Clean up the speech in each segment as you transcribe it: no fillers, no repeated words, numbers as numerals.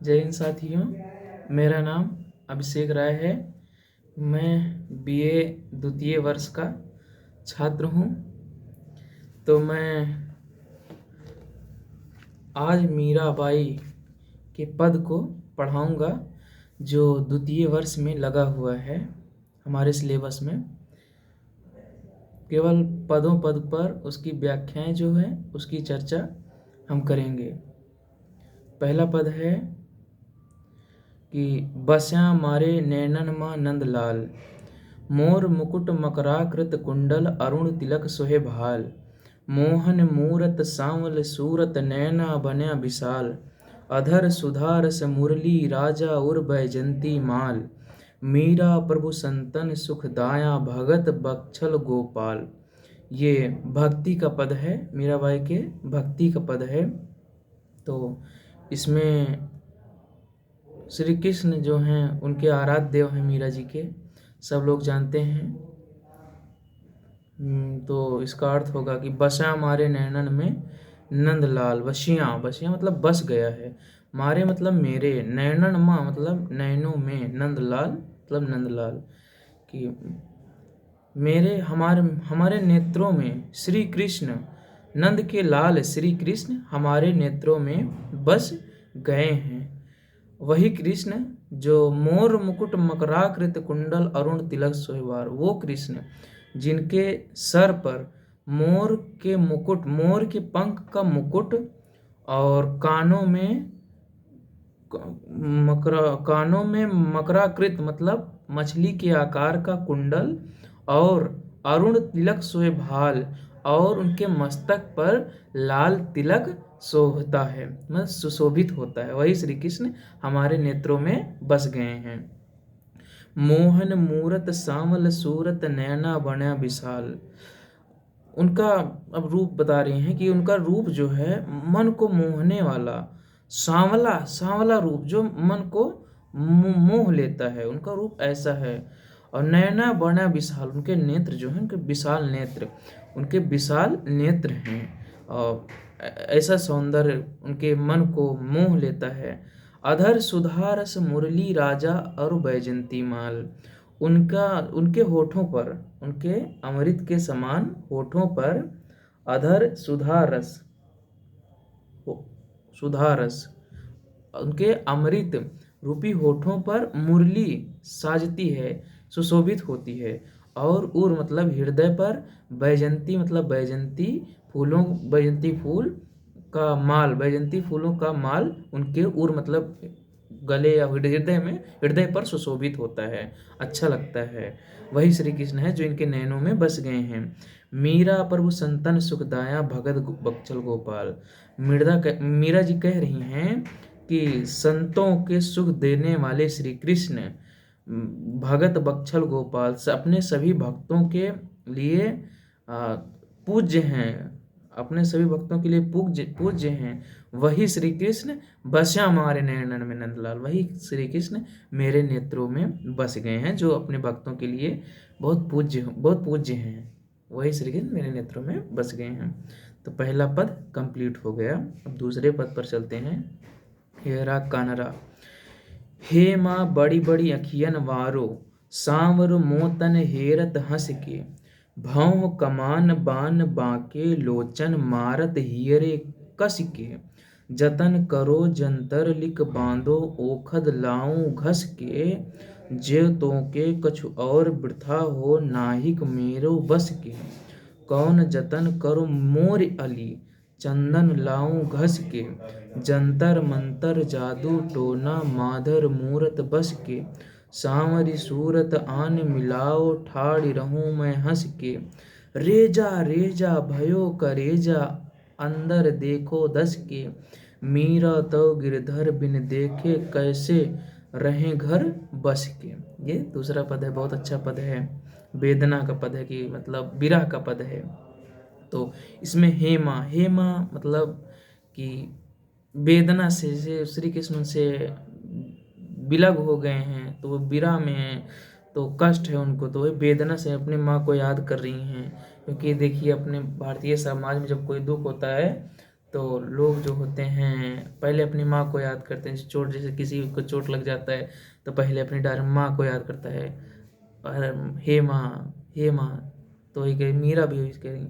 जय हिंद साथियों, मेरा नाम अभिषेक राय है। मैं बीए द्वितीय वर्ष का छात्र हूँ। तो मैं आज मीराबाई के पद को पढ़ाऊँगा जो द्वितीय वर्ष में लगा हुआ है हमारे सिलेबस में। केवल पदों पद पर उसकी व्याख्याएं जो है उसकी चर्चा हम करेंगे। पहला पद है कि बस्या मारे नैनन माँ नंदलाल, मोर मुकुट मकराकृत कुंडल अरुण तिलक सोहे भाल, मोहन मूरत सांवल सूरत नैना बन्या विशाल, अधर सुधारस मुरली राजा उर बैजंती माल, मीरा प्रभु संतन सुखदाया भगत बक्षल गोपाल। ये भक्ति का पद है, मीराबाई के भक्ति का पद है। तो इसमें श्री कृष्ण जो हैं उनके आराध्य देव हैं मीरा जी के, सब लोग जानते हैं। तो इसका अर्थ होगा कि बसा मारे नैनन में नंदलाल। बसिया मतलब बस गया है, मारे मतलब मेरे, नैनन माँ मतलब नैनों में, नंदलाल मतलब नंदलाल कि मेरे हमारे नेत्रों में श्री कृष्ण, नंद के लाल श्री कृष्ण हमारे नेत्रों में बस गए हैं। वही कृष्ण जो मोर मुकुट मकराकृत कुंडल अरुण तिलक सोहवार, वो कृष्ण जिनके सर पर मोर के मुकुट, मोर के पंख का मुकुट और कानों में मकराकृत मतलब मछली के आकार का कुंडल और अरुण तिलक सोहे भाल, और उनके मस्तक पर लाल तिलक शोभता है, मतलब सुशोभित होता है। वही श्री कृष्ण हमारे नेत्रों में बस गए हैं। मोहन मूरत सांवल सूरत नैना बन्या विशाल, उनका अब रूप बता रहे हैं कि उनका रूप जो है मन को मोहने वाला, सांवला रूप जो मन को मोह लेता है, उनका रूप ऐसा है। और नैना बन्या विशाल, उनके नेत्र जो हैं, उनके विशाल नेत्र, उनके विशाल नेत्र हैं और ऐसा सौंदर्य उनके मन को मोह लेता है। अधर सुधारस मुरली राजा और बैजंती माल, उनके होठों पर, उनके अमृत के समान होठों पर अधर सुधारस उनके अमृत रूपी होठों पर मुरली साजती है, सुशोभित होती है। और उर मतलब हृदय पर, बैजंती मतलब बैजंती फूल का माल, बैजंती फूलों का माल उनके उर मतलब गले या हृदय पर सुशोभित होता है, अच्छा लगता है। वही श्री कृष्ण है जो इनके नैनों में बस गए हैं। मीरा प्रभु संतन सुखदाया भगत बक्षल गोपाल, मीरा जी कह रही हैं कि संतों के सुख देने वाले श्री कृष्ण भगत बक्षल गोपाल अपने सभी भक्तों के लिए पूज्य हैं, अपने सभी भक्तों के लिए पूज्य हैं। वही श्री कृष्ण बस्या हमारे नैनन में नंदलाल, वही श्री कृष्ण मेरे नेत्रों में बस गए हैं जो अपने भक्तों के लिए बहुत पूज्य हैं। वही श्री कृष्ण मेरे नेत्रों में बस गए हैं। तो पहला पद कंप्लीट हो गया। अब दूसरे पद पर चलते हैं। हेरा कानरा, हे माँ बड़ी बड़ी अखियन वारो, सांवर मोतन हेरत हंस के, भौं कमान बान बाके लोचन मारत हियरे कस के, जतन करो जंतर लिक बांधो ओखद लाऊं घस के, जेव तो के कछु और वृथा हो नाहिक मेरो बस के, कौन जतन करो मोर अली चंदन लाऊं घस के, जंतर मंतर जादू टोना माधर मूरत बस के, सांवरी सूरत आन मिलाओ ठाड़ी रहूं मैं हंस के, रेजा भयो करेजा अंदर देखो दस के, मीरा तो गिरधर बिन देखे कैसे रहे घर बस के। ये दूसरा पद है, बहुत अच्छा पद है, वेदना का पद है कि मतलब विरह का पद है। तो इसमें हेमा मतलब कि वेदना से श्री कृष्ण से विलग हो गए हैं, तो वो विरह में हैं, तो कष्ट है उनको, तो वो वेदना से अपने माँ को याद कर रही हैं। क्योंकि देखिए अपने भारतीय समाज में जब कोई दुख होता है तो लोग जो होते हैं पहले अपनी माँ को याद करते हैं। जैसे किसी को चोट लग जाता है तो पहले अपनी माँ को याद करता है, हे माँ, हे माँ। तो वही कही मीरा भी वही कह रही,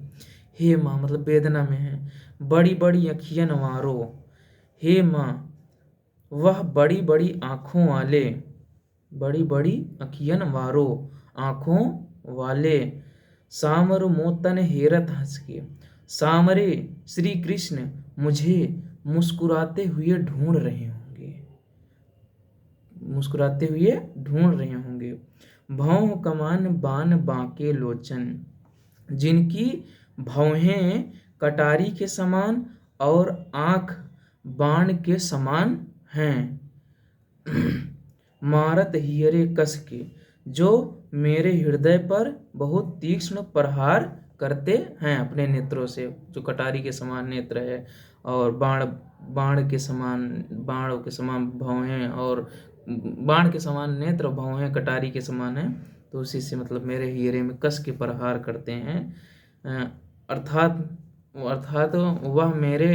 हे माँ मतलब वेदना में है। बड़ी बड़ी अखियन वारो, हे माँ वह बड़ी बड़ी आँखों वाले, बड़ी बड़ी अखियन वारो आँखों वाले, सामर मोतन हेरत हंस के। सामरे श्री कृष्ण मुझे मुस्कुराते हुए ढूंढ रहे होंगे, मुस्कुराते हुए ढूंढ रहे होंगे। भौं कमान बान बांके लोचन, जिनकी भौहें कटारी के समान और आंख बाण के समान हैं। मारत हियरे कस के, जो मेरे हृदय पर बहुत तीक्ष्ण प्रहार करते हैं अपने नेत्रों से, जो कटारी के समान नेत्र है और बाण बाण के समान, बाणों के समान भौहें और बाण के समान नेत्र, भौहें कटारी के समान है। तो उसी से मतलब मेरे हीरे में कस के प्रहार करते हैं। अर्थात अर्थात वह मेरे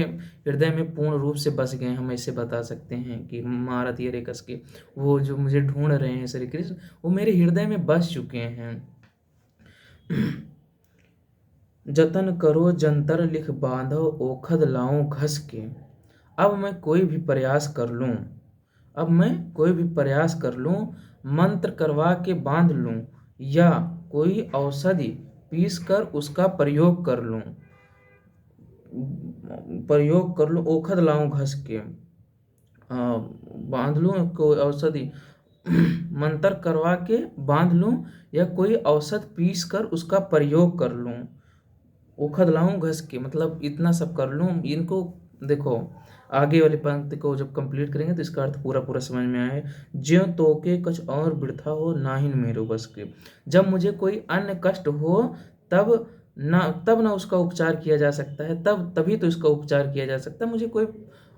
हृदय में पूर्ण रूप से बस गए, हम ऐसे बता सकते हैं कि मारत हीरे कस के, वो जो मुझे ढूंढ रहे हैं श्री कृष्ण, वो मेरे हृदय में बस चुके हैं। जतन करो जंतर लिख बांधो ओखद लाऊं घस के। अब मैं कोई भी प्रयास कर लूं, अब मैं कोई भी प्रयास कर लूं, मंत्र करवा के बांध लूं, या कोई औषधि पीस कर उसका प्रयोग कर लूं, ओखद लाऊं घस के, बांध लूं कोई औषधि मंत्र करवा के बांध लूं, या कोई औषध पीस कर उसका प्रयोग कर लूं। ओखद लाऊं घस के मतलब इतना सब कर लूं। इनको देखो, आगे वाली पंक्ति को जब कंप्लीट करेंगे तो इसका अर्थ पूरा पूरा समझ में आए। ज्यों तो के कुछ और वृथा हो नाहिन मेरो बस के। जब मुझे कोई अन्य कष्ट हो तब ना उसका उपचार किया जा सकता है, तभी तो इसका उपचार किया जा सकता है। मुझे कोई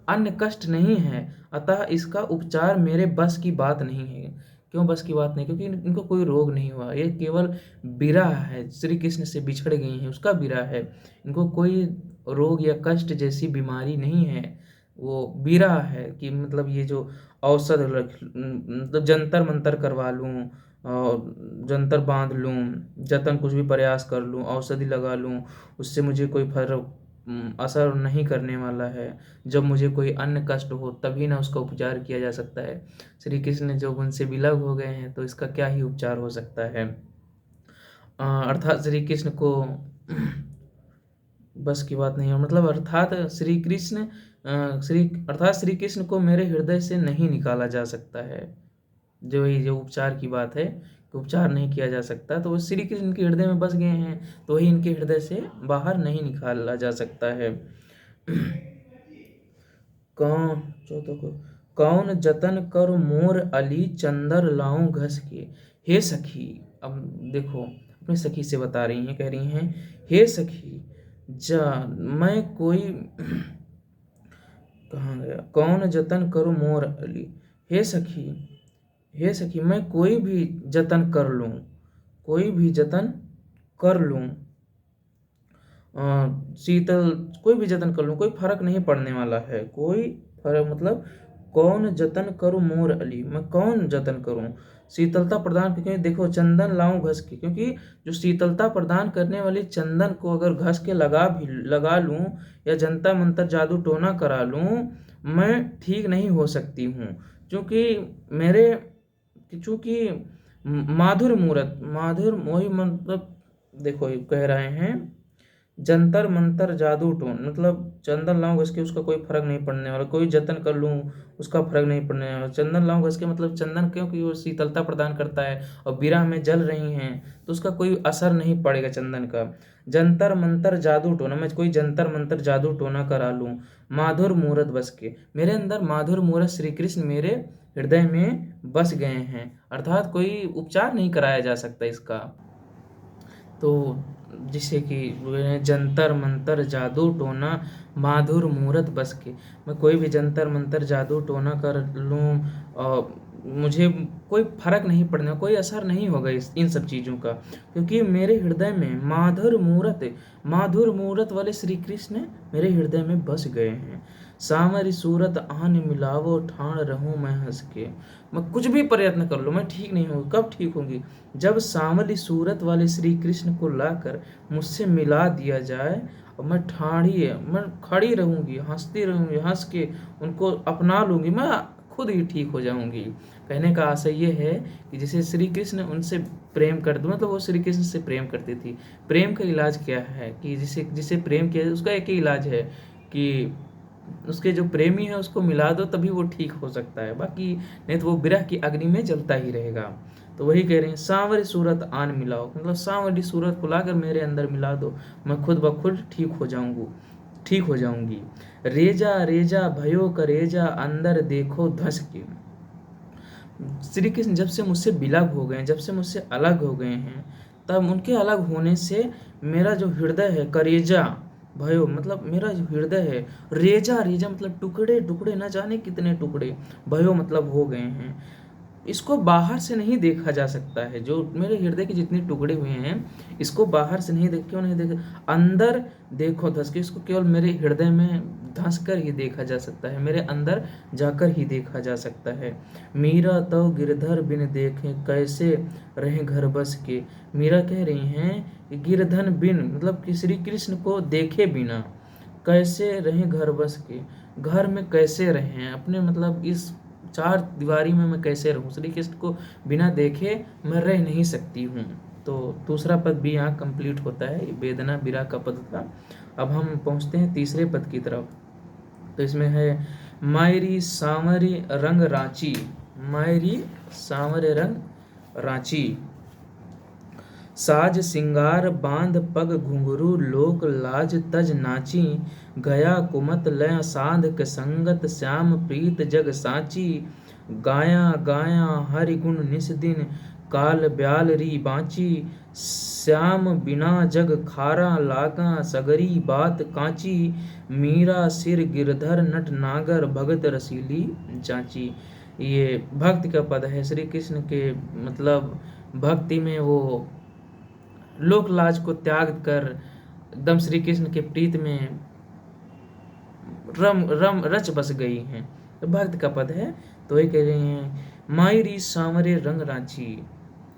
अन्य कष्ट नहीं है, अतः इसका उपचार मेरे बस की बात नहीं है। क्यों बस की बात नहीं? क्योंकि इनको कोई रोग नहीं हुआ, ये केवल विरह है, श्री कृष्ण से बिछड़ गई हैं उसका विरह है। इनको कोई रोग या कष्ट जैसी बीमारी नहीं है, वो विरह है कि मतलब ये जो औषध मतलब जंतर मंतर करवा लूँ और जंतर बांध लूँ, जतन कुछ भी प्रयास कर लूँ, औषधि लगा लूँ, उससे मुझे कोई फर्क असर नहीं करने वाला है। जब मुझे कोई अन्य कष्ट हो तभी ना उसका उपचार किया जा सकता है। श्री कृष्ण जब उनसे विलग हो गए हैं तो इसका क्या ही उपचार हो सकता है। अर्थात श्री कृष्ण को बस की बात नहीं है, मतलब अर्थात श्री कृष्ण को मेरे हृदय से नहीं निकाला जा सकता है। जो उपचार की बात है कि उपचार नहीं किया जा सकता, तो वो श्री कृष्ण के हृदय में बस गए हैं, तो वही इनके हृदय से बाहर नहीं निकाला जा सकता है। कौन जतन कर मोर अली चंदर लाऊं घस के। हे सखी, अब देखो अपनी सखी से बता रही हैं, कह रही हैं हे सखी मैं कोई कहाँ गया, कौन जतन करूं मोर अली। हे सखी मैं कोई भी जतन कर लूं, कोई भी जतन कर लूं, शीतल कोई भी जतन कर लूं, कोई फर्क नहीं पड़ने वाला है। कोई फर्क मतलब कौन जतन करूं मोर अली, मैं कौन जतन करूं शीतलता प्रदान, क्योंकि देखो चंदन लाऊं घस के, क्योंकि जो शीतलता प्रदान करने वाली चंदन को अगर घस के लगा लूं या जंतर मंतर जादू टोना करा लूं, मैं ठीक नहीं हो सकती हूँ। चूंकि माधुर वही मतलब देखो ये कह रहे हैं जंतर मंतर जादू टोन, मतलब चंदन लाऊं घस के उसका कोई फर्क नहीं पड़ने वाला, कोई जतन कर लूं उसका फर्क नहीं पड़ने वाला। चंदन लाऊं घस के मतलब चंदन क्योंकि वो शीतलता प्रदान करता है और विरह में जल रही हैं तो उसका कोई असर नहीं पड़ेगा चंदन का। जंतर मंतर जादू टोना, मैं कोई जंतर मंतर जादू टोना करा लूं, माधुर मूरत बस के, मेरे अंदर माधुर मूरत श्री कृष्ण मेरे हृदय में बस गए हैं, अर्थात कोई उपचार नहीं कराया जा सकता इसका। तो जिससे कि जंतर मंतर जादू टोना माधुर मूरत बस के, मैं कोई भी जंतर मंतर जादू टोना कर लूँ और मुझे कोई फर्क नहीं पड़ना, कोई असर नहीं होगा इन सब चीज़ों का, क्योंकि मेरे हृदय में माधुर मूरत वाले श्री कृष्ण मेरे हृदय में बस गए हैं। सामरी सूरत आन मिलावो, ठाण रहूं मैं हंस के। मैं कुछ भी प्रयत्न कर लूँ, मैं ठीक नहीं होंगी। कब ठीक होंगी? जब सांवली सूरत वाले श्री कृष्ण को लाकर मुझसे मिला दिया जाए, और मैं खड़ी रहूंगी, हंसती रहूंगी, हंस के उनको अपना लूंगी, मैं खुद ही ठीक हो जाऊंगी। कहने का आशय ये है कि जैसे श्री कृष्ण उनसे प्रेम कर दो, मतलब वो श्री कृष्ण से प्रेम करती थी। प्रेम का इलाज क्या है कि जिसे जिसे प्रेम किया उसका एक ही इलाज है कि उसके जो प्रेमी है उसको मिला दो, तभी वो ठीक हो सकता है, बाकी नहीं तो वो विरह की अग्नि में जलता ही रहेगा। तो वही कह रहे हैं, सांवरी सूरत आन मिलाओ, मतलब सांवरी सूरत को लाकर मेरे अंदर मिला दो, मैं खुद ब खुद ठीक हो जाऊंगी। रेजा रेजा भयो करेजा, अंदर देखो धस के। श्री कृष्ण जब से मुझसे विलग हो गए, जब से मुझसे अलग हो गए हैं, तब उनके अलग होने से मेरा जो हृदय है, करेजा भयो मतलब मेरा जो हृदय है, रेजा रेजा मतलब टुकड़े टुकड़े, न जाने कितने टुकड़े, भयो मतलब हो गए हैं। इसको बाहर से नहीं देखा जा सकता है, जो मेरे हृदय के जितने टुकड़े हुए हैं, इसको बाहर से नहीं क्यों नहीं देख, अंदर देखो धंस के, इसको केवल मेरे हृदय में धंस कर ही देखा जा सकता है, मेरे अंदर जाकर ही देखा जा सकता है। मीरा तो गिरधर बिन देखे, कैसे रहे घर बस के। मीरा कह रही हैं कि गिरधन बिन मतलब कि श्री कृष्ण को देखे बिना कैसे रहे घर बस के, घर में कैसे रहे अपने, मतलब इस चार दीवारी में मैं कैसे रहूं, श्री कृष्ण को बिना देखे मैं रह नहीं सकती हूँ। तो दूसरा पद भी यहाँ कंप्लीट होता है, वेदना विरह का पद था। अब हम पहुँचते हैं तीसरे पद की तरफ। तो इसमें है, मायरी सांवरी रंग रांची, मायरी सांवरे रंग रांची, साज सिंगार बांध पग घुंघरू, लोक लाज तज नाची, गया कुमत लय साध के संगत, श्याम प्रीत जग साची, गाया गाया हरि गुण निस दिन, काल ब्याल री बाँची, श्याम बिना जग खारा लागा, सगरी बात कांची, मीरा सिर गिरधर नट नागर, भगत रसीली जांची। ये भक्ति का पद है। श्री कृष्ण के मतलब भक्ति में वो लोक लाज को त्याग कर एकदम श्री कृष्ण के प्रीत में रम रच बस गई हैं, तो भक्त का पद है। तो ये कह रही हैं, मायरी सांवरे रंग रांची,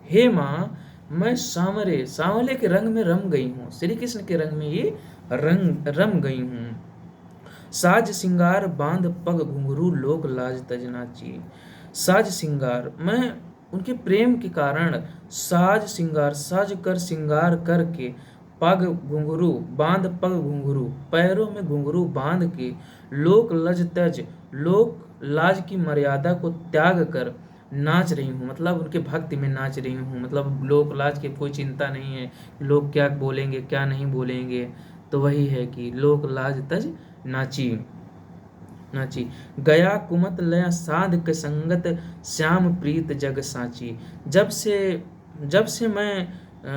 हे माँ मैं सांवले के रंग में रम गई हूँ, श्री कृष्ण के रंग में ये रम गई हूँ। साज सिंगार बांध पग घुंघरू, लोक लाज तज नाची। साज सिंगार, मैं उनके प्रेम के कारण साज कर सिंगार करके, पग घुंघरू बांध पग घुंघरू, पैरों में घुंघरू बांध के, लोक लज तज लोक लाज की मर्यादा को त्याग कर नाच रही हूँ, मतलब उनके भक्ति में नाच रही हूँ। मतलब लोक लाज की कोई चिंता नहीं है, लोग क्या बोलेंगे क्या नहीं बोलेंगे। तो वही है कि लोक लाज तज नाची नाची, गया कुमत लय साध के संगत, श्याम प्रीत जग साची। जब से मैं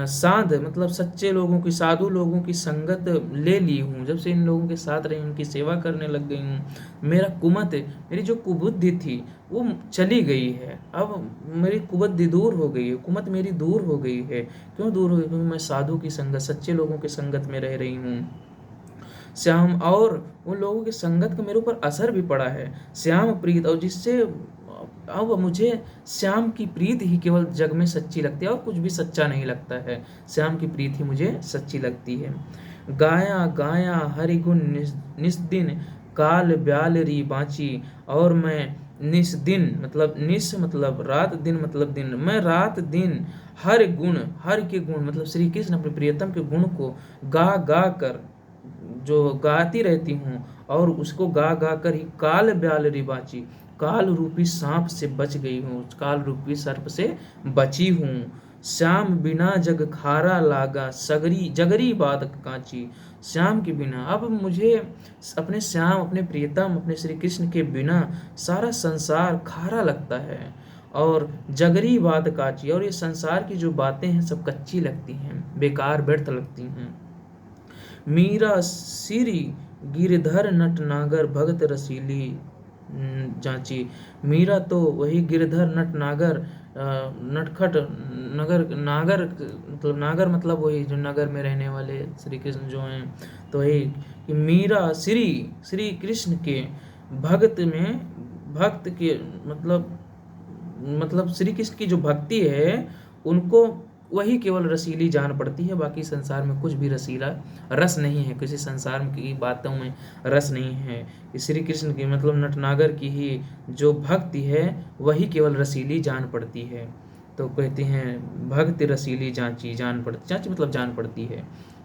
साध मतलब सच्चे लोगों की, साधु लोगों की संगत ले ली हूँ, जब से इन लोगों के साथ रही, उनकी सेवा करने लग गई हूँ, मेरा कुमत, मेरी जो कुबुद्धि थी वो चली गई है। अब मेरी कुबुद्धि दूर हो गई है, कुमत मेरी दूर हो गई है। क्यों दूर हो गई? क्योंकि मैं साधु की संगत, सच्चे लोगों की संगत में रह रही हूँ। श्याम, और उन लोगों की संगत का मेरे ऊपर असर भी पड़ा है, श्याम प्रीत, और जिससे अब मुझे श्याम की प्रीत ही केवल जग में सच्ची लगती है, और कुछ भी सच्चा नहीं लगता है, श्याम की प्रीत ही मुझे सच्ची लगती है। गाया गाया हरि गुण निस्दिन, काल ब्याल री बाँची, और मैं निस दिन मतलब निस मतलब रात, दिन मतलब दिन, मैं रात दिन हर गुण, हर के गुण मतलब श्री कृष्ण अपने प्रियतम के गुण को गा गा कर जो गाती रहती हूँ, और उसको गा गा कर ही काल ब्याल री बाँची, काल रूपी सांप से बच गई हूँ, काल रूपी सर्प से बची हूँ। श्याम बिना जग खारा लागा, सगरी जगरी बात कांची, श्याम के बिना अब मुझे अपने श्याम, अपने प्रियतम, अपने श्री कृष्ण के बिना सारा संसार खारा लगता है, और जगरी बात कांची, और ये संसार की जो बातें हैं सब कच्ची लगती हैं, बेकार व्यर्थ लगती हैं। मीरा सिरी गिरधर नट नागर, भगत रसीली जांची। मीरा तो वही गिरधर नटनागर नटखट नगर नागर मतलब नागर मतलब वही जो नगर में रहने वाले श्री कृष्ण जो हैं। तो वही कि मीरा श्री श्री कृष्ण के भक्त के मतलब श्री कृष्ण की जो भक्ति है उनको वही केवल रसीली जान पड़ती है। बाकी संसार में कुछ भी रसीला रस नहीं है, किसी संसार की बातों में रस नहीं है। श्री कृष्ण की मतलब नटनागर की ही जो भक्ति है वही केवल रसीली जान पड़ती है। तो कहते हैं भक्ति रसीली जांची जान पड़ती, जांची मतलब जान पड़ती है।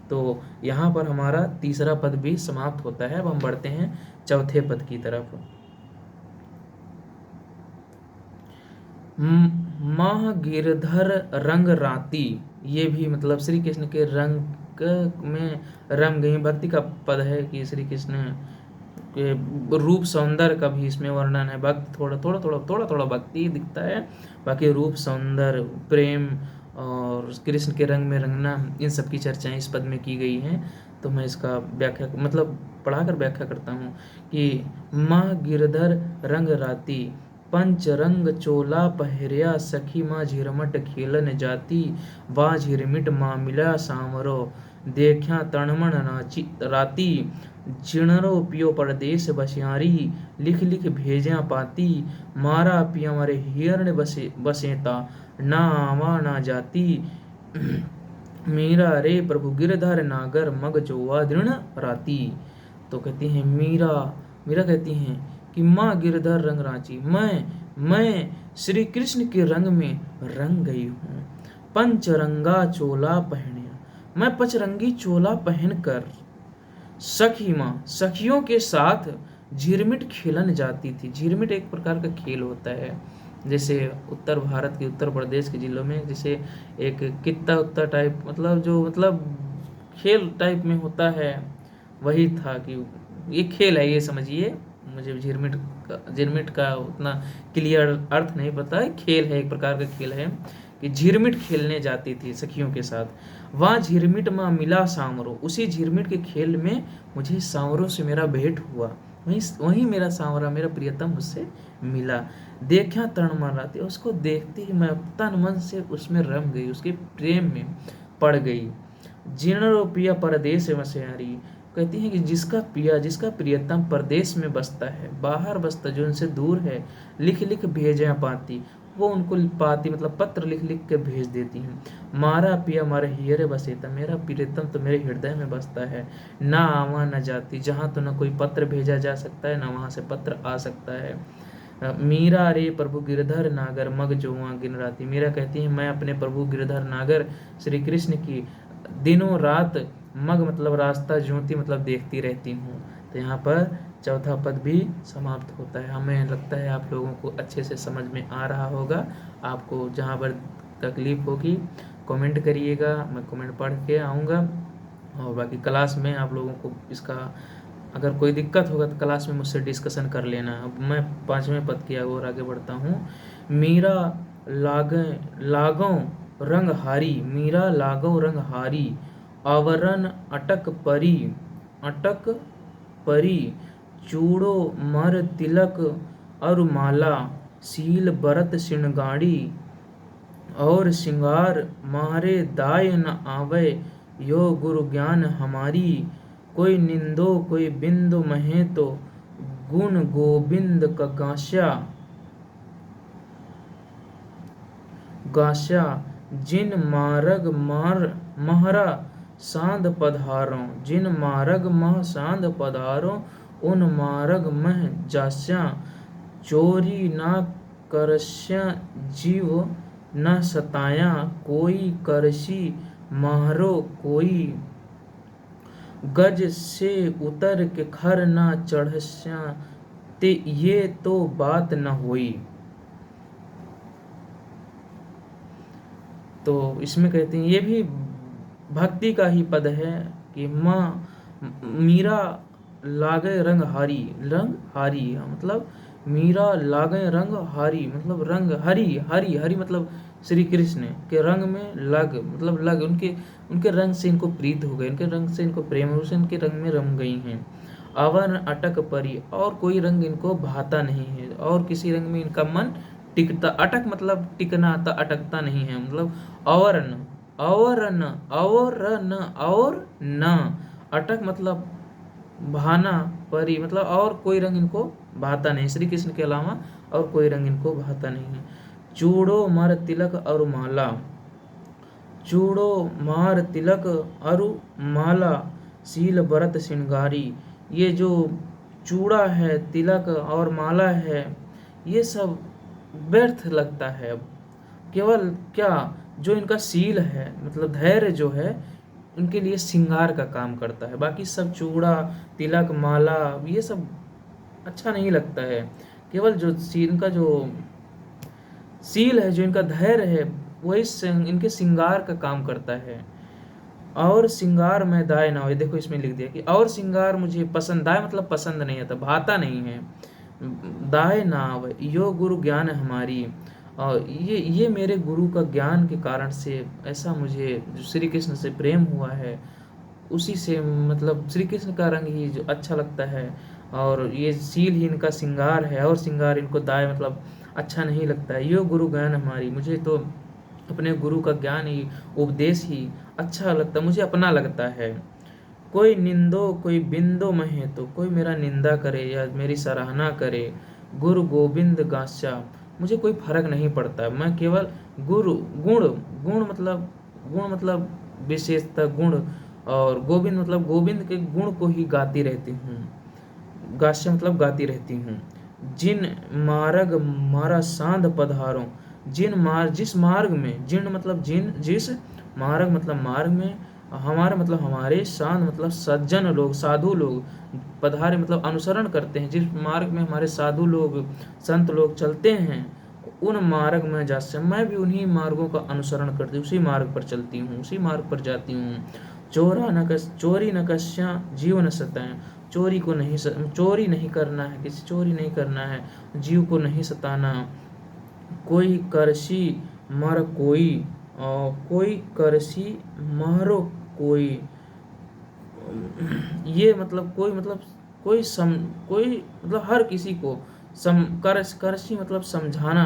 तो यहाँ पर हमारा तीसरा पद भी समाप्त होता है। अब हम बढ़ते हैं चौथे पद की तरफ। माह गिरधर रंग राती, ये भी मतलब श्री कृष्ण के रंग में रंग गई भक्ति का पद है कि श्री कृष्ण के रूप सौंदर्य का भी इसमें वर्णन है। भक्त थोड़ा भक्ति दिखता है, बाकी रूप सौंदर्य प्रेम और कृष्ण के रंग में रंगना, इन सब की चर्चाएं इस पद में की गई हैं। तो मैं इसका व्याख्या मतलब पढ़ाकर व्याख्या करता हूँ कि माह गिरधर रंग राती, पंच रंग चोला पहरिया, सखी माँ झिरमट खेलन जाती, वा झिरमिट माँ मिला सांवरो, देखा तणमण नाची राती, जिणरो पियो परदेश बसियारी, लिख लिख भेजा पाती, मारा पिया मारे हिरण बसेता, ना आवा ना जाती, मीरा रे प्रभु गिरधर नागर, मग जोवा दृढ़ राती। तो कहती हैं मीरा कहती हैं कि माँ गिरधर रंग रांची, मैं श्री कृष्ण के रंग में रंग गई हूँ। पंचरंगा चोला पहनिया, मैं पचरंगी चोला पहनकर सखी माँ सखियों के साथ झिरमिट खेलन जाती थी। झिरमिट एक प्रकार का खेल होता है, जैसे उत्तर भारत के उत्तर प्रदेश के जिलों में जैसे एक कित्ता उत्ता टाइप मतलब जो मतलब खेल टाइप में होता है, वही था कि ये खेल है, ये समझिए। मुझे झिरमिट का उतना क्लियर अर्थ नहीं पता है, खेल है, एक प्रकार का खेल है कि झिरमिट खेलने जाती थी सखियों के साथ। वहाँ झिरमिट माँ मिला सांवरो, उसी झिरमिट के खेल में मुझे सांवरों से मेरा भेंट हुआ, वहीं मेरा सांवरा मेरा प्रियतम मुझसे मिला। देखा तरण माराती, उसको देखते ही मैं तन मन से उसमें रम गई, उसके प्रेम में पड़ गई। जीर्ण पिया परदेश वसयारी, कहती है कि जिसका पिया जिसका प्रियतम परदेश में बसता है, बाहर बसता जो उनसे दूर है, लिख लिख भेजा पाती, वो उनको पाती मतलब पत्र लिख लिख के भेज देती हैं। मारा पिया मारे हियरे बसेता, मेरा प्रियतम तो मेरे हृदय में बसता है, ना आवा न जाती, जहाँ तो न कोई पत्र भेजा जा सकता है, ना वहाँ से पत्र आ सकता है। मीरा रे प्रभु गिरधर नागर, मग जोआ गिन राती, मीरा कहती है मैं अपने प्रभु गिरधर नागर श्री कृष्ण की दिनों रात, मग मतलब रास्ता, ज्योति मतलब देखती रहती हूँ। तो यहाँ पर चौथा पद भी समाप्त होता है। हमें लगता है आप लोगों को अच्छे से समझ में आ रहा होगा। आपको जहाँ पर तकलीफ होगी कमेंट करिएगा, मैं कमेंट पढ़ के आऊँगा, और बाकी क्लास में आप लोगों को इसका अगर कोई दिक्कत होगा तो क्लास में मुझसे डिस्कशन कर लेना। अब मैं 5वें पद की ओर आगे बढ़ता हूँ। मीरा लागों रंग हारी, मीरा लागों रंग हारी, आवरण अटक परी, चूड़ो मर तिलक और माला, सील बरत सिणगाड़ी, और सिंगार मारे दाय न आवे, यो गुरु ज्ञान हमारी, कोई निंदो कोई बिंदु महे तो, गुण गोविंद का गास्या, जिन मारग महरा सांद पधारो, जिन मारग मह सांद पधारो, उन मारग मह जास्या, चोरी ना करस्या जीव न सताया, कोई करसी महरो कोई, गज से उतर के खर ना चढ़स्या, ते ये तो बात न हुई। तो इसमें कहते हैं ये भी भक्ति का ही पद है कि माँ मीरा लागे रंग हारी, मतलब मीरा लागे रंग हारी मतलब रंग हरी मतलब श्री कृष्ण के रंग में लग उनके रंग से इनको प्रीत हो गए, उनके रंग से इनको प्रेम हो, उनके रंग में रम गई हैं। अवन अटक परी, और कोई रंग इनको भाता नहीं है, और किसी रंग में इनका मन टिकता, अटक मतलब टिकना, अटकता नहीं है, मतलब और न, और न, और न, और न, अटक मतलब भाना, परी मतलब और कोई रंग इनको भाता नहीं, श्री कृष्ण के अलावा और कोई रंग इनको भाता नहीं है। चूड़ो मर तिलक और माला, चूड़ो मार तिलक अरु माला, सील बरत श्रृंगारी, ये जो चूड़ा है, तिलक और माला है, ये सब व्यर्थ लगता है। केवल क्या, जो इनका सील है मतलब धैर्य जो है, इनके लिए श्रृंगार का काम करता है। बाकी सब चूड़ा, तिलक, माला, ये सब अच्छा नहीं लगता है। केवल जो इनका जो सील है, जो इनका धैर्य है, वही इनके श्रृंगार का काम करता है। और श्रृंगार में दाय ना हो, देखो इसमें लिख दिया कि और श्रृंगार मुझे पसंद, दाय मतलब पसंद नहीं आता, भाता नहीं है। दाय नाव यो गुरु ज्ञान हमारी, और ये मेरे गुरु का ज्ञान के कारण से ऐसा मुझे श्री कृष्ण से प्रेम हुआ है, उसी से मतलब श्री कृष्ण का रंग ही जो अच्छा लगता है, और ये सील ही इनका श्रृंगार है, और श्रृंगार इनको दाय मतलब अच्छा नहीं लगता है। यो गुरु ज्ञान हमारी, मुझे तो अपने गुरु का ज्ञान ही, उपदेश ही अच्छा लगता, मुझे अपना लगता है। कोई निंदो कोई बिंदो महे, तो कोई मेरा निंदा करे या मेरी सराहना करे, गुरु गोविंद गास्या, मुझे कोई फर्क नहीं पड़ता, मैं केवल गुरु गुण, गुण मतलब विशेषता गुण, और गोविंद मतलब गोविंद के गुण को ही गाती रहती हूँ, गास्या मतलब गाती रहती हूँ। जिन मार्ग मारा सांध पधारो, जिस मार्ग में, जिन मतलब जिस मार्ग मतलब मार्ग में, हमारा मतलब हमारे, सांध मतलब सज्जन लोग, साधु लोग, पधारे मतलब अनुसरण करते हैं, जिस मार्ग में हमारे साधु लोग, संत लोग चलते हैं, उन मार्ग में जाते, मैं भी उन्हीं मार्गों का अनुसरण करती हूँ, उसी मार्ग पर चलती हूँ, उसी मार्ग पर जाती हूँ। चोरी न कस्या जीव न सताएं, चोरी नहीं करना है, किसी चोरी नहीं करना है, जीव को नहीं सताना। कोई करसी मर कोई, कोई करसी मारो कोई, ये मतलब कोई मतलब कोई मतलब हर किसी को करसी मतलब समझाना,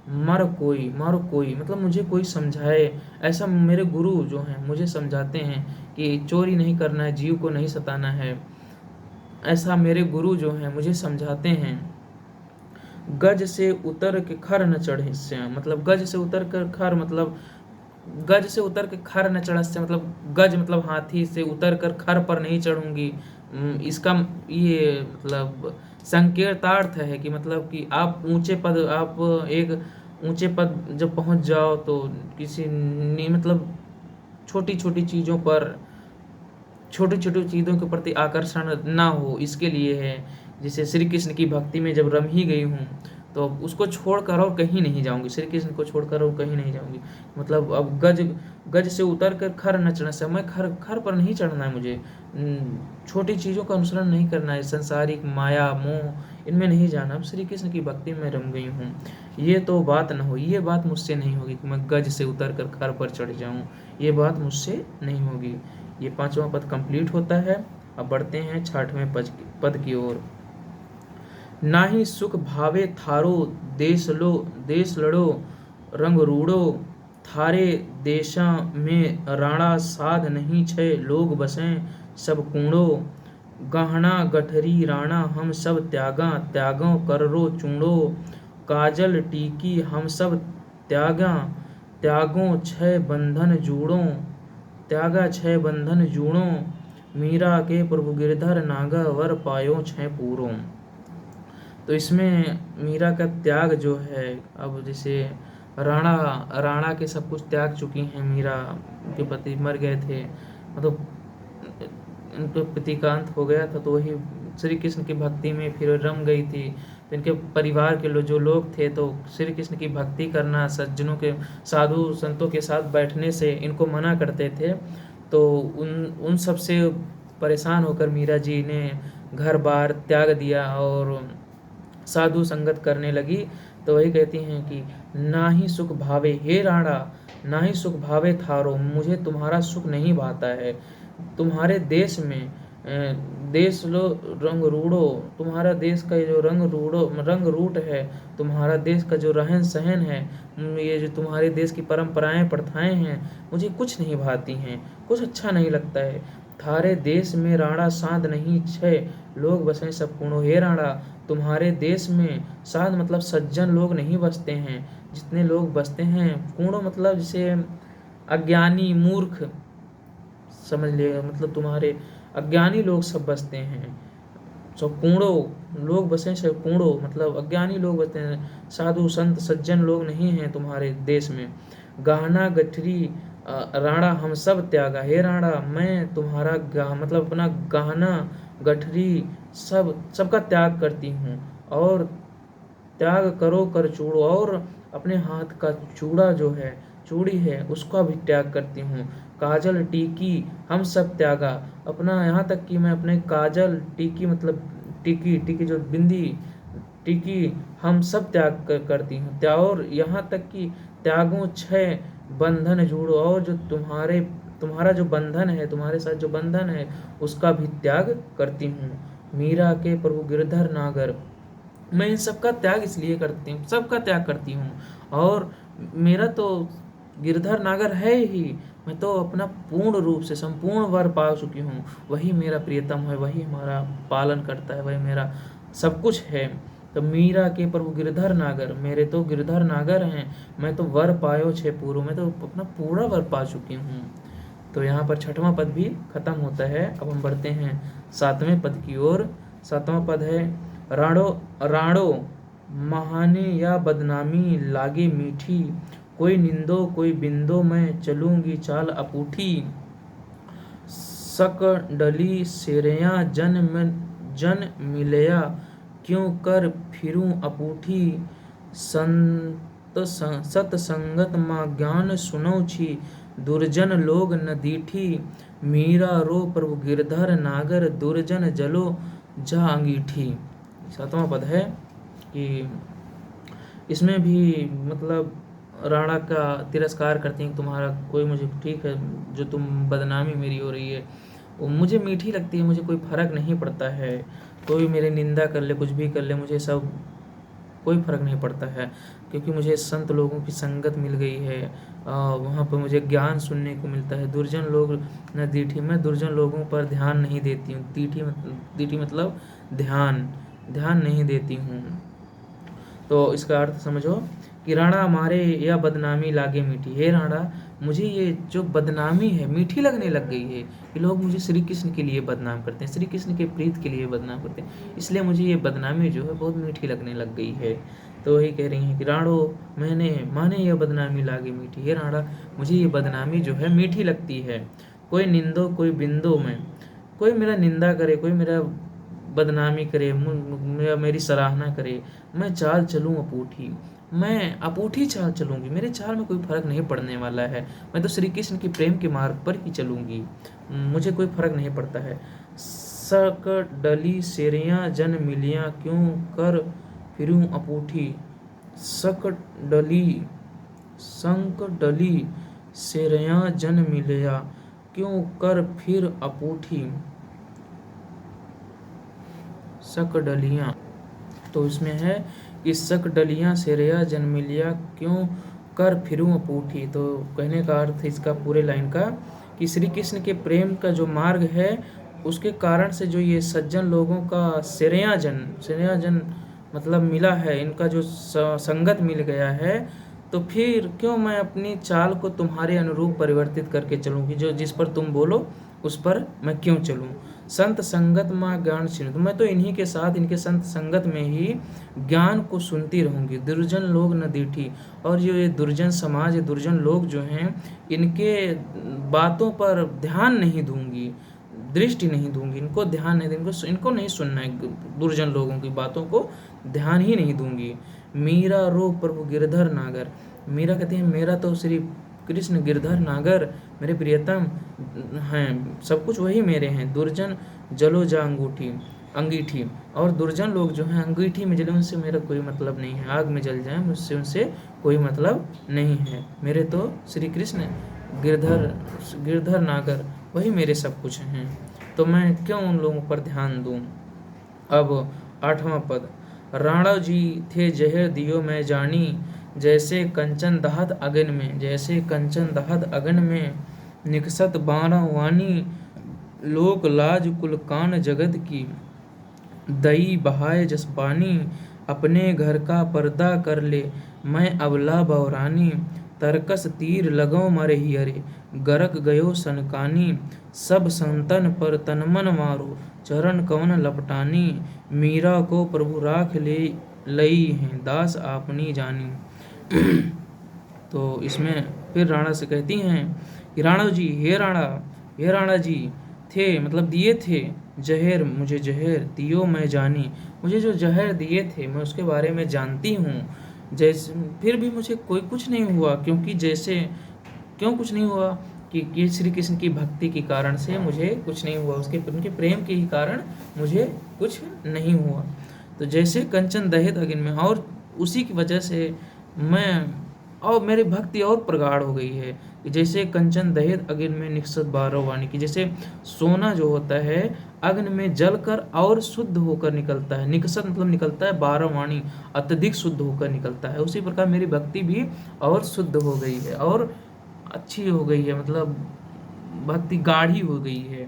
मारो कोई मतलब मुझे कोई समझाए, ऐसा मेरे गुरु जो हैं मुझे समझाते हैं कि चोरी नहीं करना है, जीव को नहीं सताना है, ऐसा मेरे गुरु जो हैं मुझे समझाते हैं। गज से उतर के खर न चढ़े श्याम, मतलब गज से उतर कर खर मतलब गज से उतर के खर न चढ़ से मतलब गज मतलब हाथी से उतर कर खर पर नहीं चढ़ूंगी। इसका ये मतलब संकेतार्थ है कि मतलब कि आप ऊंचे पद, आप एक ऊंचे पद जब पहुंच जाओ तो किसी मतलब छोटी छोटी चीज़ों पर, छोटी छोटी चीज़ों के प्रति आकर्षण ना हो, इसके लिए है। जैसे श्री कृष्ण की भक्ति में जब रम ही गई हूँ तो उसको छोड़कर और कहीं नहीं जाऊंगी, श्री कृष्ण को छोड़कर और कहीं नहीं जाऊंगी। मतलब अब गज से उतर कर खर न चढ़ना से, मैं खर पर नहीं चढ़ना है, मुझे छोटी चीज़ों का अनुसरण नहीं करना है, संसारिक माया मोह इनमें नहीं जाना, अब श्री कृष्ण की भक्ति में रम गई हूँ। ये तो बात न हो, ये बात मुझसे नहीं होगी कि मैं गज से उतर कर खर पर चढ़ जाऊँ, ये बात मुझसे नहीं होगी। ये 5वां पद कंप्लीट होता है। अब बढ़ते हैं 6वें पद की ओर। नाही सुख भावे थारो देश लड़ो रंग रूड़ो, थारे देशा में राणा साध नहीं छे, लोग बसें सब कूड़ो, गहना गठरी राणा हम सब त्यागों करो चूड़ो, काजल टीकी हम सब त्यागों छह बंधन जूड़ो, त्यागा छह बंधन जूड़ो, मीरा के प्रभु गिरधर नागा वर पायो छह पूरों। तो इसमें मीरा का त्याग जो है, अब जैसे राणा के सब कुछ त्याग चुकी हैं मीरा, उनके पति मर गए थे, मतलब उनके पति का अंत हो गया था, तो वही श्री कृष्ण की भक्ति में फिर रम गई थी। तो इनके परिवार के जो लोग थे तो श्री कृष्ण की भक्ति करना, सज्जनों के, साधु संतों के साथ बैठने से इनको मना करते थे। तो उन सब से परेशान होकर मीरा जी ने घर बार त्याग दिया और साधु संगत करने लगी। तो वही कहती हैं कि ना ही सुख भावे हे राणा, ना ही सुख भावे थारो, मुझे तुम्हारा सुख नहीं भाता है, तुम्हारे देश में देश लो रंग रूड़ो, तुम्हारा देश का ये जो रंग रूट है, तुम्हारा देश का जो रहन सहन है, ये जो तुम्हारे देश की परंपराएं प्रथाएं हैं, मुझे कुछ नहीं भाती हैं, कुछ अच्छा नहीं लगता है। थारे देश में राणा साध नहीं छे, लोग बसें सब कूणो। हे राणा, तुम्हारे देश में साध मतलब सज्जन लोग नहीं बसते हैं, जितने लोग बसते हैं कूणो मतलब जैसे अज्ञानी मूर्ख, समझ लिएगा, मतलब तुम्हारे अज्ञानी लोग सब बसते हैं। सो कूणो, लोग बसे से कूणो मतलब अज्ञानी लोग बसते हैं, साधु संत सज्जन लोग नहीं हैं तुम्हारे देश में। गहना गठरी राणा हम सब त्यागा, हे राणा मैं तुम्हारा मतलब अपना गहना गठरी सबका त्याग करती हूँ, और त्याग करो कर चूड़ो, और अपने हाथ का चूड़ा जो है, चूड़ी है, उसका भी त्याग करती हूँ। काजल टीकी हम सब त्यागा, अपना यहाँ तक कि मैं अपने काजल टीकी मतलब टीकी जो बिंदी टीकी हम सब त्याग करती हूँ। और यहाँ तक कि त्यागों छह बंधन जोड़ो, और जो तुम्हारा जो बंधन है, तुम्हारे साथ जो बंधन है, उसका भी त्याग करती हूँ। मीरा के प्रभु गिरधर नागर, मैं इन सबका त्याग इसलिए करती हूँ, सबका त्याग करती हूँ, और मेरा तो गिरधर नागर है ही, मैं तो अपना पूर्ण रूप से संपूर्ण वर पा चुकी हूँ, वही मेरा प्रियतम है, वही हमारा पालन करता है, वही मेरा सब कुछ है। तो मीरा के प्रभु गिरधर नागर, मेरे तो गिरधर नागर हैं, मैं तो वर पायो छे पूर्व, मैं तो अपना पूरा वर पा चुकी हूँ। तो यहाँ पर छठवां पद भी खत्म होता है। अब हम बढ़ते हैं सातवें पद की ओर। सातवां पद है, राणो राणो महाने या बदनामी लागे मीठी, कोई निंदो कोई बिंदो मैं चलूंगी चाल अपूठी। सक डली सेरया जन मिलया, क्यों कर फिरूं अपूठी। सत संगत माँ ज्ञान सुनौ छी, दुर्जन लोग न दीठी। मीरा रो प्रभु गिरधर नागर, दुर्जन जलो जा अंगीठी। सातवां पद है कि इसमें भी मतलब राणा का तिरस्कार करते हैं, तुम्हारा कोई मुझे ठीक है, जो तुम बदनामी मेरी हो रही है वो मुझे मीठी लगती है, मुझे कोई फर्क नहीं पड़ता है, कोई मेरी निंदा कर ले, कुछ भी कर ले, मुझे सब कोई फर्क नहीं पड़ता है, क्योंकि मुझे संत लोगों की संगत मिल गई है, वहाँ पर मुझे ज्ञान सुनने को मिलता है। दुर्जन लोग न दीठी, मैं दुर्जन लोगों पर ध्यान नहीं देती हूँ, दीठी मतलब ध्यान नहीं देती हूँ। तो इसका अर्थ समझो कि राणा मारे या बदनामी लागे मीठी, हे राणा मुझे ये जो बदनामी है मीठी लगने लग गई है, कि लोग मुझे श्री कृष्ण के लिए बदनाम करते हैं, श्री कृष्ण के प्रीत के लिए बदनाम करते हैं, इसलिए मुझे ये बदनामी जो है बहुत मीठी लगने लग गई है। तो वही कह रही हैं कि राणो माने यह बदनामी लागे मीठी, हे राणा मुझे ये बदनामी जो है मीठी लगती है। कोई निंदो कोई बिंदो में, कोई मेरा निंदा करे, कोई मेरा बदनामी करे, मेरी सराहना करे, मैं चाल चलूँ अपूठी, मैं अपूठी चाल चलूँगी, मेरे चाल में कोई फर्क नहीं पड़ने वाला है, मैं तो श्री कृष्ण के प्रेम के मार्ग पर ही चलूँगी, मुझे कोई फर्क नहीं पड़ता है। सक डली सेरियाँ जन मिलियाँ, क्यों कर फिरूँ अपूठी। सक डली सेरियाँ जन मिलिया, क्यों कर फिर अपूठी। सक डलियाँ, तो इसमें है कि सक डलियाँ सेरया जन्मिलिया, क्यों कर फिरूं अपूठी। तो कहने का अर्थ इसका पूरे लाइन का कि श्री कृष्ण के प्रेम का जो मार्ग है, उसके कारण से जो ये सज्जन लोगों का सेरयाजन मतलब मिला है, इनका जो संगत मिल गया है, तो फिर क्यों मैं अपनी चाल को तुम्हारे अनुरूप परिवर्तित करके चलूँगी, जो जिस पर तुम बोलो उस पर मैं क्यों चलूँ। संत संगत माँ ज्ञान सुन, तो मैं तो इन्हीं के साथ, इनके संत संगत में ही ज्ञान को सुनती रहूँगी। दुर्जन लोग न दीठी, और जो ये दुर्जन समाज, ये दुर्जन लोग जो हैं, इनके बातों पर ध्यान नहीं दूंगी, दृष्टि नहीं दूंगी, इनको ध्यान नहीं दूंगी, इनको नहीं सुनना है, दुर्जन लोगों की बातों को ध्यान ही नहीं दूंगी। मीरा रो प्रभु गिरधर नागर, मीरा कहते हैं मेरा तो श्री कृष्ण गिरधर नागर मेरे प्रियतम हैं, सब कुछ वही मेरे हैं। दुर्जन जलो जा अंगीठी, और दुर्जन लोग जो हैं अंगीठी में जले, उनसे मेरा कोई मतलब नहीं है, आग में जल जाए मुझसे उनसे कोई मतलब नहीं है। मेरे तो श्री कृष्ण गिरधर नागर वही मेरे सब कुछ हैं। तो मैं क्यों उन लोगों पर ध्यान दूं। अब 8वां पद, राणा जी थे जहर दियो मैं जानी, जैसे कंचन दहत अगन में, जैसे कंचन दहत अगन में, निकसत बारह वानी, लोक लाज कुल कान जगत की, दई बहाए जस पानी, अपने घर का पर्दा कर ले, मैं अबला बौरानी, तरकस तीर लगो मरे हियरे, गरक गयो सनकानी, सब संतन पर तनमन मारो, चरण कवन लपटानी, मीरा को प्रभु राख ले लई हैं, दास आपनी जानी। तो इसमें फिर राणा से कहती हैं कि राणा जी, हे राणा जी, थे मतलब दिए थे, जहर मुझे जहर दियो मैं जानी, मुझे जो जहर दिए थे मैं उसके बारे में जानती हूँ, जैसे फिर भी मुझे कोई कुछ नहीं हुआ, क्योंकि जैसे क्यों कुछ नहीं हुआ कि श्री कृष्ण की भक्ति के कारण से मुझे कुछ नहीं हुआ, उसके उनके प्रेम के ही कारण मुझे कुछ नहीं हुआ। तो जैसे कंचन दहित अग्नि में, और उसी की वजह से मैं और मेरी भक्ति और प्रगाढ़ हो गई है कि जैसे कंचन दहित अग्नि में निकसत बारह वाणी की, जैसे सोना जो होता है अग्नि में जलकर और शुद्ध होकर निकलता है, निकसत मतलब निकलता है, बारह वाणी अत्यधिक शुद्ध होकर निकलता है, उसी प्रकार मेरी भक्ति भी और शुद्ध हो गई है और अच्छी हो गई है, मतलब भक्ति गाढ़ी हो गई है।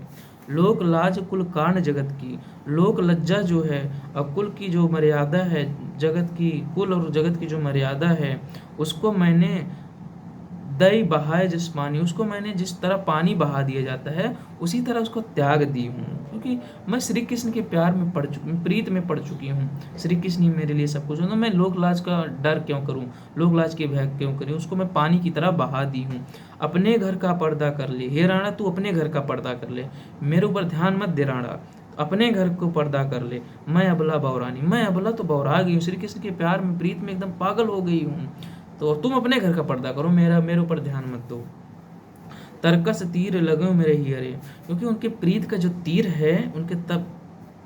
लोक लाज कुल कान जगत की, लोक लज्जा जो है और कुल की जो मर्यादा है, जगत की कुल और जगत की जो मर्यादा है, उसको मैंने दई बहाए जिस पानी, उसको मैंने जिस तरह पानी बहा दिया जाता है उसी तरह उसको त्याग दी हूँ, क्योंकि मैं श्री कृष्ण के प्यार में पड़ चुकी, प्रीत में पड़ चुकी हूँ। श्री कृष्ण ही मेरे लिए सब कुछ है, तो मैं लोक लाज का डर क्यों करूँ, लोक लाज के भय क्यों करूँ, उसको मैं पानी की तरह बहा दी हूँ। अपने घर का पर्दा कर ले, हे राणा तू अपने घर का पर्दा कर ले, मेरे ऊपर ध्यान मत दे राणा, अपने घर को पर्दा कर ले, मैं अबला बौरानी, मैं अबला तो बौरा गई हूँ, श्री कृष्ण के प्यार में प्रीत में एकदम पागल हो गई हूँ, तो तुम अपने घर का पर्दा करो, मेरे ऊपर ध्यान मत दो। तरकस तीर लगो मेरे हियरे, क्योंकि उनके प्रीत का जो तीर है, उनके तब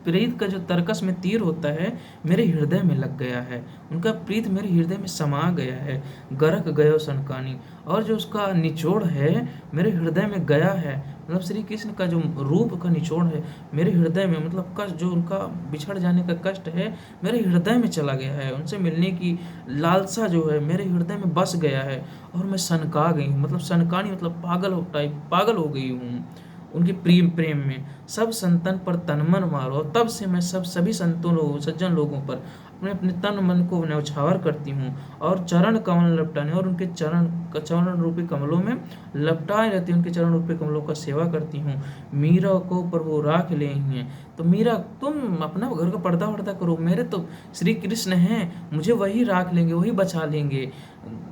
प्रीत का जो तरकस में तीर होता है मेरे हृदय में लग गया है, उनका प्रीत मेरे हृदय में समा गया है, गरक गयो सनकानी, और जो उसका निचोड़ है मेरे हृदय में गया है, मतलब श्री कृष्ण का जो रूप का निचोड़ है मेरे हृदय में, मतलब कष्ट जो उनका बिछड़ जाने का कष्ट है मेरे हृदय में चला गया है, उनसे मिलने की लालसा जो है मेरे हृदय में बस गया है, और मैं सनका गई हूँ, मतलब सनकानी मतलब पागल हो गई हूँ उनके प्रेम में। सब संतन पर तनमन मारो, तब से मैं सभी संतों लोगों, सज्जन लोगों पर अपने अपने तन मन को न्यौछावर करती हूँ, और चरण कमल लपटाने, और उनके चरण रूपी कमलों में लपटाए रहती हूँ, उनके चरण रूपी कमलों का सेवा करती हूँ। मीरा को प्रभु राख ले हैं, तो मीरा तुम अपना घर का पर्दा वर्दा करो, मेरे तो श्री कृष्ण हैं, मुझे वही राख लेंगे, वही बचा लेंगे,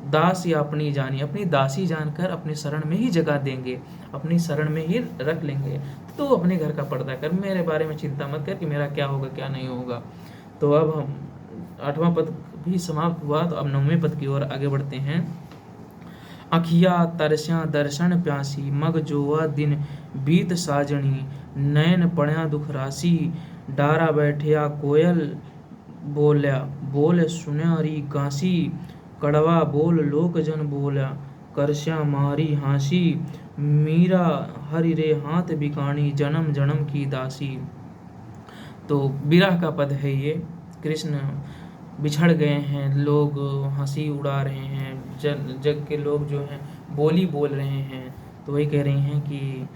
दास या अपनी जानी, अपनी दासी जानकर अपने शरण में ही जगा देंगे, अपनी शरण में ही रख लेंगे, तो अपने घर का पर्दा कर, मेरे बारे में चिंता मत कर कि मेरा क्या होगा क्या नहीं होगा। तो अब हम 8वां पद भी समाप्त हुआ, तो अब 9वें पद की ओर आगे बढ़ते हैं। अखिया तरस्या दर्शन प्यासी, मग जोआ दिन बीत साजनी, नैन पढ़या दुख राशि, डारा बैठया कोयल बोल्या, बोल सुन्या री कांसी, कड़वा बोल लोक जन बोल्या, करस्या मारी हांसी, मीरा हरि रे हाथ बिकाणी, जन्म जन्म की दासी। तो विरह का पद है ये, कृष्ण बिछड़ गए हैं, लोग हंसी उड़ा रहे हैं, जग के लोग जो हैं बोली बोल रहे हैं, तो वही कह रही हैं कि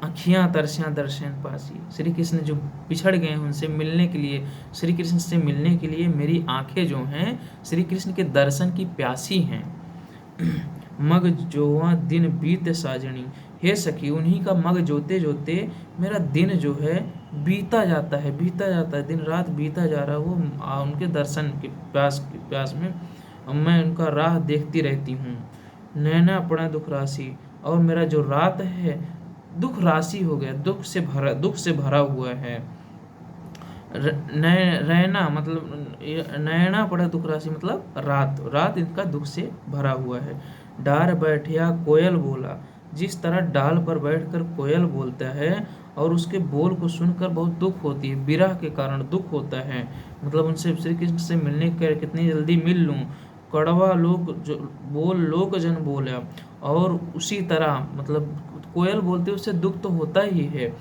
अखियाँ तरस्याँ दर्शन पासी, श्री कृष्ण जो बिछड़ गए हैं उनसे मिलने के लिए, श्री कृष्ण से मिलने के लिए मेरी आंखें जो हैं श्री कृष्ण के दर्शन की प्यासी हैं। मग जोवा दिन बीत साजनी, हे सखी उन्हीं का मग जोते जोते मेरा दिन जो है बीता जाता है, दिन रात बीता जा रहा है, वो उनके दर्शन के प्यास में मैं उनका राह देखती रहती हूँ। नैना पड़ा दुख राशि, और मेरा जो रात है दुख राशि हो गया, दुख से भरा हुआ है। नैना मतलब नैना पड़ा दुख राशि मतलब रात इनका दुख से भरा हुआ है। डार बैठया कोयल बोला, जिस तरह डाल पर बैठकर कोयल बोलता है और उसके बोल को सुनकर बहुत दुख होती है, विरह के कारण दुख होता है, मतलब उनसे श्री कृष्ण से मिलने के कितनी जल्दी मिल लूँ, कड़वा लोक जन बोला। और उसी तरह मतलब कोयल बोलते उससे दुख तो होता ही है।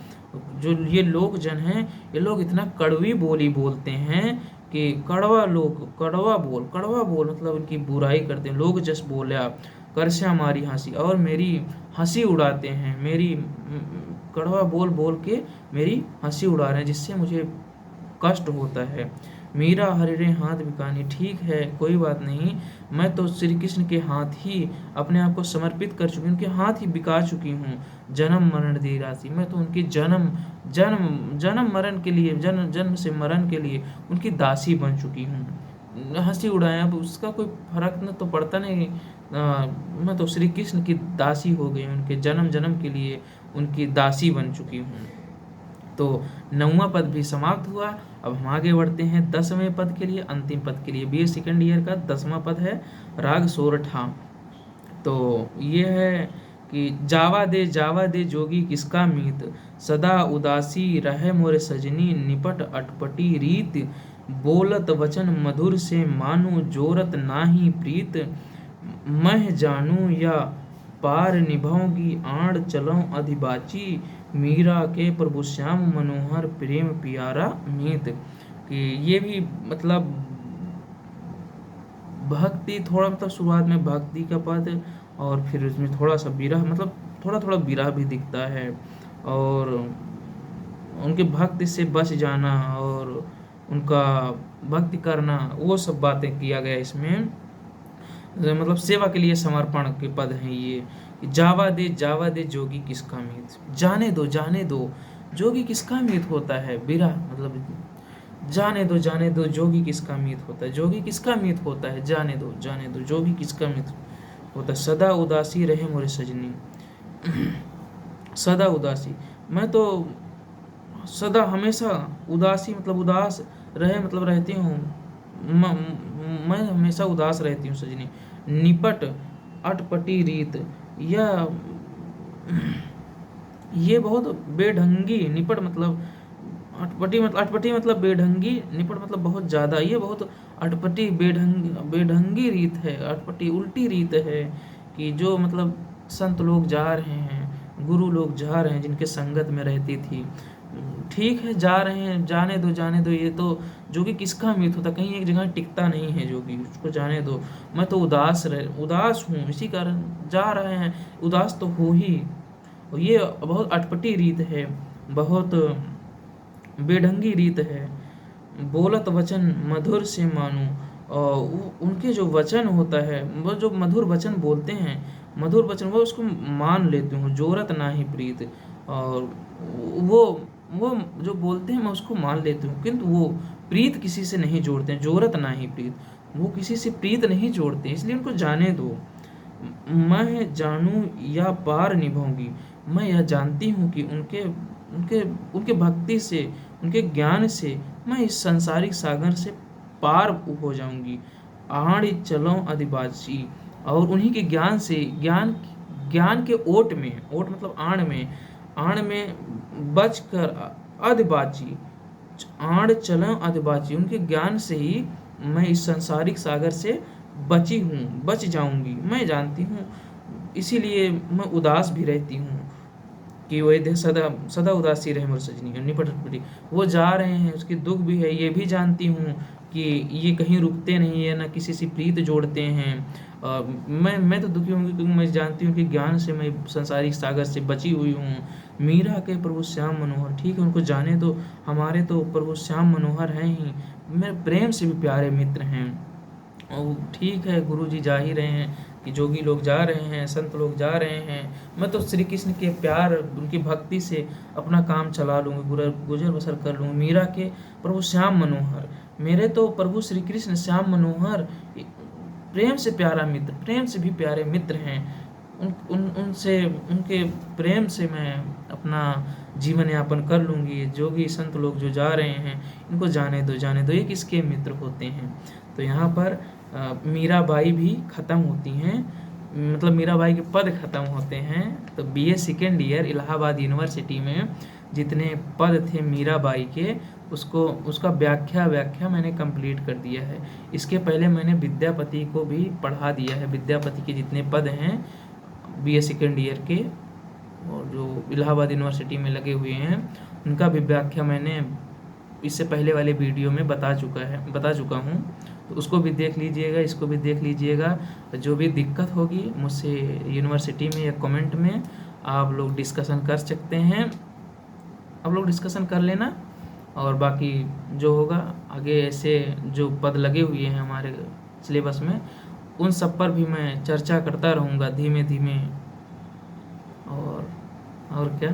जो ये लोक जन हैं, ये लोग इतना कड़वी बोली बोलते हैं कि कड़वा बोल मतलब इनकी बुराई करते हैं। लोग जस बोला कर से हमारी हंसी, और मेरी हंसी उड़ाते हैं। मेरी कड़वा बोल बोल के मेरी हंसी उड़ा रहे हैं, जिससे मुझे कष्ट होता है। मीरा हरे रे हाथ बिकानी, ठीक है कोई बात नहीं, मैं तो श्री कृष्ण के हाथ ही अपने आप को समर्पित कर चुकी हूँ, उनके हाथ ही बिका चुकी हूँ। जन्म मरण दी राशि, मैं तो उनकी जन्म जन्म जन्म मरण के लिए, जन्म जन्म से मरण के लिए उनकी दासी बन चुकी हूँ। हंसी उड़ाए, अब उसका कोई फर्क न तो पड़ता नहीं। मैं तो श्री कृष्ण की दासी हो गई, उनके जन्म जन्म के लिए उनकी दासी बन चुकी हूँ। तो 9वां पद भी समाप्त हुआ। अब हम आगे बढ़ते हैं 10वें पद के लिए, अंतिम पद के लिए। बीए सेकंड ईयर का 10वां पद है राग सोरठा। तो ये है कि जावा दे जोगी किसका मीत, सदा उदासी रहे मोरे सजनी, निपट अटपटी रीत, बोलत वचन मधुर से मानो, जोरत नाही प्रीत, मैं जानू या पार निभाऊंगी, आड़ चलो अधिबाची, मीरा के प्रभु श्याम मनोहर, प्रेम प्यारा मीत। कि ये भी मतलब भक्ति, थोड़ा मतलब शुरुआत में भक्ति का पद, और फिर उसमें थोड़ा सा विरह, मतलब थोड़ा थोड़ा विरह भी दिखता है, और उनके भक्ति से बच जाना और उनका भक्ति करना, वो सब बातें किया गया इसमें। मतलब सेवा के लिए समर्पण के पद हैं ये। जावा दे जोगी किसका मीत, जाने दो जोगी किसका मीत होता है। विरह मतलब जाने दो जोगी किसका मीत होता है। जोगी किसका मीत होता है, जाने दो जोगी किसका मीत होता है। सदा उदासी रहे मोरे सजनी, सदा उदासी, मैं तो सदा हमेशा उदासी मतलब उदास रहे मतलब रहती हूँ, मैं हमेशा उदास रहती हूँ सजनी। निपट अटपटी रीत, यह ये बहुत बेढंगी, निपट मतलब अटपटी मतलब बेढंगी, निपट मतलब बहुत ज़्यादा, ये बहुत अटपटी बेढंगी रीत है, अटपटी उल्टी रीत है कि जो मतलब संत लोग जा रहे हैं, गुरु लोग जा रहे हैं, जिनके संगत में रहती थी, ठीक है जा रहे हैं, जाने दो, ये तो जोगी किसका मीत होता, कहीं एक जगह टिकता नहीं है जोगी, उसको जाने दो। मैं तो उदास हूँ, इसी कारण जा रहे हैं, उदास तो हो ही। ये बहुत अटपटी रीत है, बहुत बेढंगी रीत है। बोलत वचन मधुर से मानूं, और उनके जो वचन होता है, वो जो मधुर वचन बोलते हैं, मधुर वचन वो उसको मान लेती हूँ। जोरत ना ही प्रीत, और वो जो बोलते हैं मैं उसको मान लेती हूँ, किंतु वो प्रीत किसी से नहीं जोड़ते हैं। जोरत ना ही प्रीत, वो किसी से प्रीत नहीं जोड़ते, इसलिए उनको जाने दो। मैं जानूं या पार निभाऊंगी, मैं यह जानती हूँ कि उनके उनके उनके भक्ति से, उनके ज्ञान से मैं इस संसारिक सागर से पार हो जाऊंगी। आड़ चलो अधिबाची, और उन्हीं के ज्ञान से, ज्ञान के ओट में, ओट मतलब आड़ में बचकर अधिबाची, आड़ चलो अधिबाची, उनके ज्ञान से ही मैं इस संसारिक सागर से बच जाऊंगी। मैं जानती हूँ, इसीलिए मैं उदास भी रहती हूँ कि वह सदा सदा उदासी रहे मोर सजनी, निपट पड़ी। वो जा रहे हैं, उसकी दुख भी है, ये भी जानती हूँ कि ये कहीं रुकते नहीं है, ना किसी से प्रीत जोड़ते हैं। मैं तो दुखी हूँ क्योंकि मैं जानती हूँ कि ज्ञान से मैं संसारिक सागर से बची हुई हूँ। मीरा के प्रभु श्याम मनोहर, ठीक है उनको जाने दो, हमारे तो प्रभु श्याम मनोहर हैं ही, मेरे प्रेम से भी प्यारे मित्र हैं। और ठीक है गुरु जी जा ही रहे हैं, कि जोगी लोग जा रहे हैं, संत लोग जा रहे हैं, मैं तो श्री कृष्ण के प्यार, उनकी भक्ति से अपना काम चला लूँगी, गुजर बसर कर लूँगी। मीरा के प्रभु श्याम मनोहर, मेरे तो प्रभु श्री कृष्ण श्याम मनोहर प्रेम से प्यारा मित्र, प्रेम से भी प्यारे मित्र हैं। उनसे, उनके प्रेम से मैं अपना जीवन यापन कर लूँगी। जोगी संत लोग जो जा रहे हैं, इनको जाने दो, ये किसके मित्र होते हैं। तो यहाँ पर मीराबाई भी ख़त्म होती हैं, मतलब मीराबाई के पद ख़त्म होते हैं। तो BA second year Allahabad university में जितने पद थे मीराबाई के, उसको उसका व्याख्या मैंने कंप्लीट कर दिया है। इसके पहले मैंने विद्यापति को भी पढ़ा दिया है। विद्यापति के जितने पद हैं बीए सेकेंड ईयर के और जो इलाहाबाद यूनिवर्सिटी में लगे हुए हैं, उनका भी व्याख्या मैंने इससे पहले वाले वीडियो में बता चुका हूँ। तो उसको भी देख लीजिएगा, इसको भी देख लीजिएगा। जो भी दिक्कत होगी मुझसे यूनिवर्सिटी में या कमेंट में आप लोग डिस्कशन कर सकते हैं, आप लोग डिस्कशन कर लेना। और बाकी जो होगा आगे, ऐसे जो पद लगे हुए हैं हमारे सिलेबस में, उन सब पर भी मैं चर्चा करता रहूँगा धीमे धीमे। और क्या,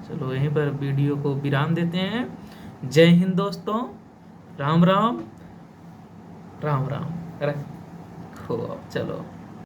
चलो यहीं पर वीडियो को विराम देते हैं। जय हिंद दोस्तों, राम राम राम राम। रखो, चलो।